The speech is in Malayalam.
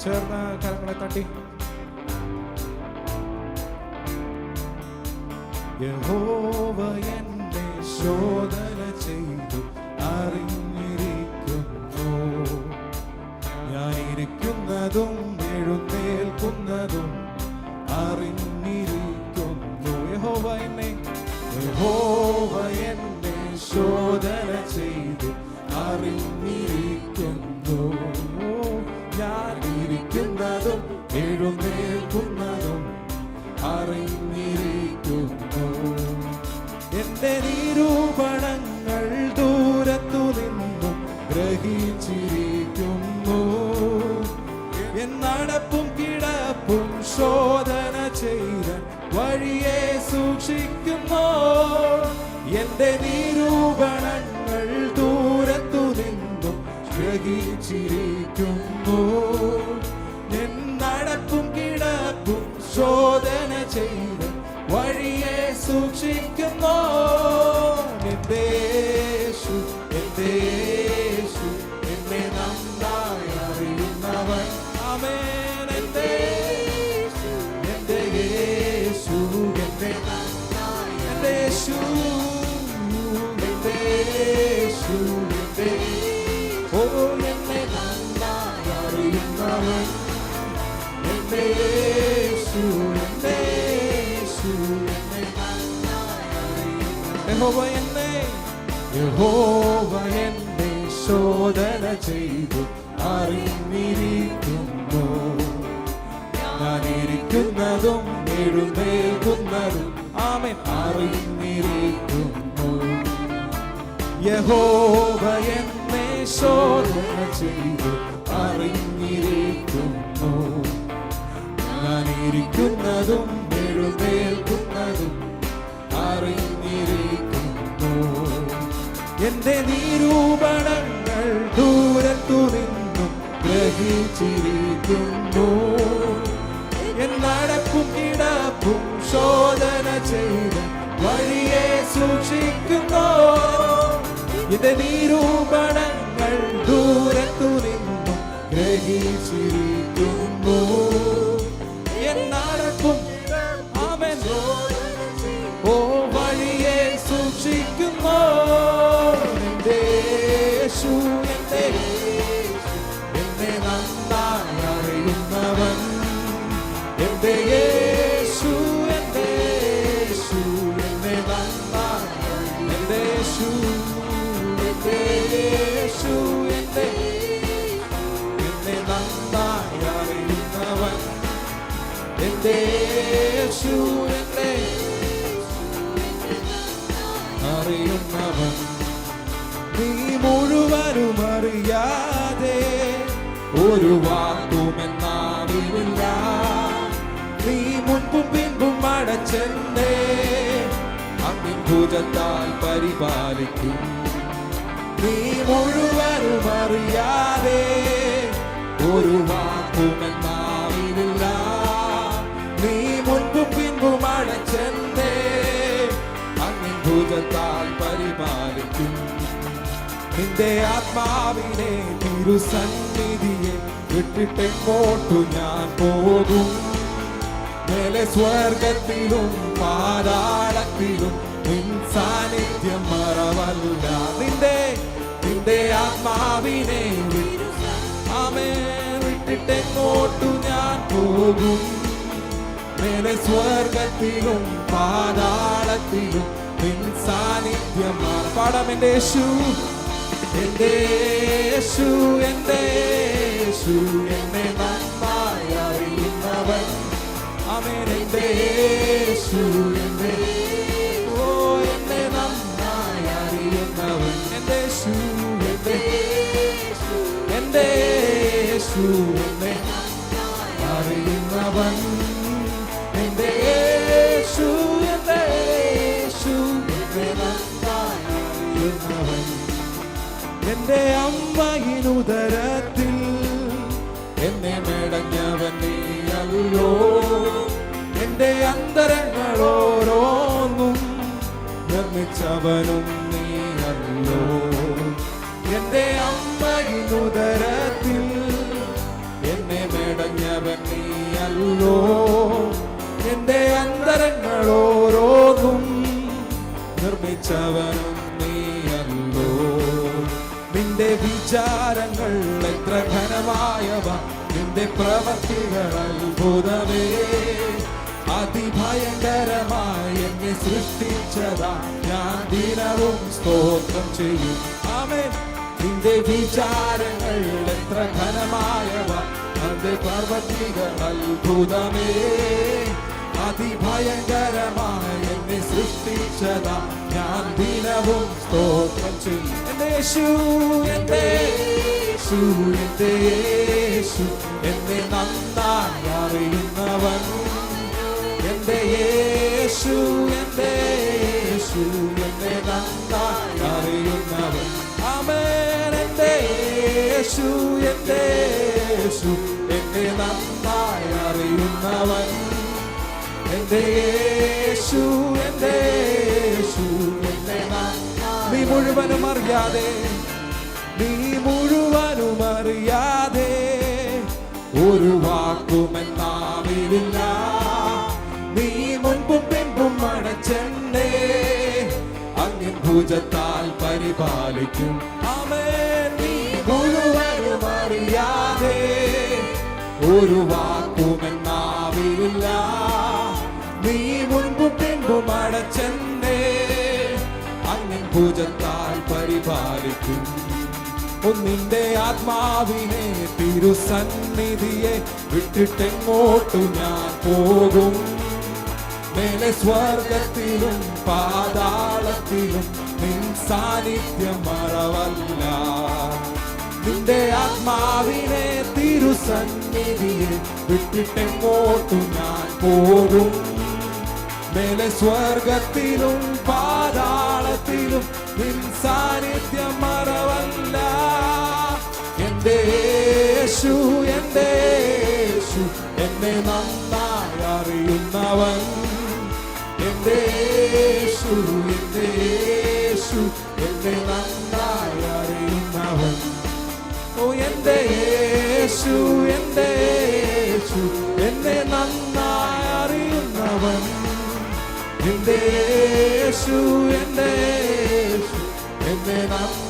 ചേർന്ന് കരങ്ങളെ തട്ടി. യഹോവ എന്നെ ശോധന ചെയ്തു അറിഞ്ഞിരിക്കുന്നു, ഞാനിരിക്കുന്നതും എഴുന്നേൽക്കുന്നതും അറിഞ്ഞിരിക്കുന്നു. യഹോവ എന്നെ ശോധന ചെയ്തു അറിഞ്ഞിരിക്കുന്നു, ഞാനിരിക്കുന്നതും എഴുന്നേൽക്കുന്നതും അറിഞ്ഞിരിക്കുന്നു. എന്റെ നിരൂപണങ്ങൾ ദൂരത്തു നിന്നും ഗ്രഹിച്ചിരിക്കുന്നു, നടപ്പും കിടപ്പും ശോധന ചെയ്ത് വഴിയെ സൂക്ഷിക്കുന്നു. എന്റെ നിരൂപണങ്ങൾ ദൂരത്തു നിന്നും ഗ്രഹിച്ചിരിക്കുന്നു, നടപ്പും കിടപ്പും ശോധന ചെയ്ത് വഴിയെ സൂക്ഷിക്കുന്നു. എന്റെ യേശു എന്നെ നന്നായി അറിയുന്നവൻ. ആമേൻ. എന്റെ യേശു എന്നെ ഓ എന്നെ നന്നായി അറിയുന്നവൻ. എന്റെ യേശു എന്നെ യഹോവ എന്നെ ശോധന ചെയ്തു അറിഞ്ഞിരിക്കുന്നു, ഞാനിരിക്കുന്നതും എഴുന്നേൽക്കുന്നതും ആമേൻ അറിഞ്ഞിരിക്കുന്നു. യഹോവ എന്നെ ശോധന ചെയ്തു അറിഞ്ഞിരിക്കുന്നു, ഞാനിരിക്കുന്നതും എഴുന്നേൽക്കുന്നതും അറിഞ്ഞിരിക്കുന്നു. എന്റെ നിരൂപണങ്ങൾ ദൂരത്തു നിന്നും ഗ്രഹിച്ചിരിക്കുന്നു, നടപ്പും കിടപ്പും ശോധന ചെയ്ത് വഴിയെ സൂക്ഷിക്കുന്നു. എന്റെ നിരൂപണങ്ങൾ ദൂരത്തു നിന്നും ഗ്രഹിച്ചിരിക്കുന്നു, നടപ്പും ആമേൻ ഓ വഴിയെ സൂക്ഷിക്കുന്നു. എന്റെ യേശു എന്നെ നന്നായി അറിയുന്നവൻ. എന്റെ യേശു എന്നെ നന്നായി, എന്റെ യേശു എന്നെ നന്നായി അറിയുന്നവൻ. എന്റെ യേശു എന്നെ അറിയുന്നവൻ. നീ മുഴുവനും അറിയാതെ ഒരു വാക്കുമെന്നാവില്ല, നീ മുൻപും പിൻപും അടച്ചെന്നെ അങ്ങിൻ ഭുജത്താൽ പരിപാലിക്കും. നീ മുഴുവനും അറിയാതെ ഒരു വാക്കുമെന്നാവില്ല, നീ മുൻപും പിൻപും അടച്ചെന്നെ അങ്ങിൻ ഭുജത്താൽ പരിപാലിക്കും. നിന്റെ ആത്മാവിനെ തിരുസന്നിധിയെ വിട്ടിട്ടെങ്ങോട്ടു ഞാൻ പോകും? മേലെ സ്വർഗത്തിലും പാതാളത്തിലും നിൻ സാന്നിധ്യം മറവല്ല. നിന്റെ ആത്മാവിനെ ആമേൻ വിട്ടിട്ടെങ്ങോട്ടു ഞാൻ പോകും? മേലെ സ്വർഗത്തിലും പാതാളത്തിലും നിൻ സാന്നിധ്യം പാടാം. എന്റെ യേശു എന്നെ നന്നായി അറിയുന്നവൻ. ആമേൻ. എന്റെ യേശു എന്നെ നന്നായി അറിയുന്നവൻ. എന്റെ യേശു എന്നെ അറിയുന്നവൻ. എന്റെ യേശു എന്നെ നന്നായി അറിയുന്നവൻ. എന്റെ അമ്മയിനുദരത്തിൽ എന്നെ മെടഞ്ഞവൻ നീയല്ലോ, എന്റെ അന്തരങ്ങളോരോന്നും നിർമ്മിച്ചവനും നീയല്ലോ. എന്റെ അമ്മയിനുദരത്തിൽ എന്നെ രക്ഷിച്ചവനും നീയല്ലോ. നിന്റെ വിചാരങ്ങൾ എത്ര ഘനമായവ, നിന്റെ പ്രവൃത്തികൾ അത്ഭുതമേ. അതിഭയങ്കരമായി എന്നെ സൃഷ്ടിച്ചതാ, ഞാൻ ദിനവും സ്തോത്രം ചെയ്യും. ആമേൻ. നിന്റെ വിചാരങ്ങൾ എത്ര ഘനമായവ, നിന്റെ പ്രവൃത്തികൾ അത്ഭുതമേ. അതിഭയങ്കരമായി എന്നെ സൃഷ്ടിച്ചതാ, ഞാൻ ദിനവും സ്തോത്രം ചെയ്യും. എന്റെ യേശു, എന്റെ യേശു, എന്റെ യേശു, എന്നെ നന്നായി അറിയുന്നവൻ. എന്റെ യേശു, എന്റെ യേശു, എന്നെ നന്നായി അറിയുന്നവൻ. ആമേൻ. എന്റെ യേശു, എന്റെ യേശു, എന്നെ നന്നായി അറിയുന്നവൻ. എന്റെ യേശു, എന്റെ യേശു, എന്നെ നന്നായി. നീ മുഴുവനും അറിയാതെ, നീ മുഴുവനും അറിയാതെ ഒരു വാക്കുമെന്നാവില്ല. നീ മുൻപും പിൻപും അടച്ചെന്നെ അങ്ങൻ ഭുജത്താൽ പരിപാലിക്കും. ആമേൻ. നീ മുഴുവനും അറിയാതെ ഒരു വാക്കുമെന്നാവില്ല. നീ മുൻപും പിൻപും അടച്ചെന്നെ അങ്ങൻ ഭുജത്താൽ പരിപാലിക്കും. നിന്റെ ആത്മാവിനെ തിരുസന്നിധിയെ വിട്ടിട്ടെങ്ങോട്ടു ഞാൻ പോകും? മേലെ സ്വർഗത്തിലും പാതാളത്തിലും നിൻ സാന്നിധ്യം മറവല്ല. നിന്റെ ആത്മാവിനെ തിരുസന്നിധിയെ വിട്ടിട്ടെങ്ങോട്ടു ഞാൻ പോകും? മേലെ സ്വർഗത്തിലും പാതാളത്തിലും നിൻ സാന്നിധ്യം മറവല്ല. എന്റെ യേശു, എന്റെ യേശു, എന്നെ നന്നായി അറിയുന്നവൻ. എന്റെ യേശു, എന്റെ യേശു, എന്നെ നന്നായി അറിയുന്നവൻ. ഓ എന്റെ യേശു, എന്റെ യേശു, എന്നെ നന്നായി അറിയുന്നവൻ. എന്റെ യേശു, എന്റെ യേശു, എന്നെ നന്നായി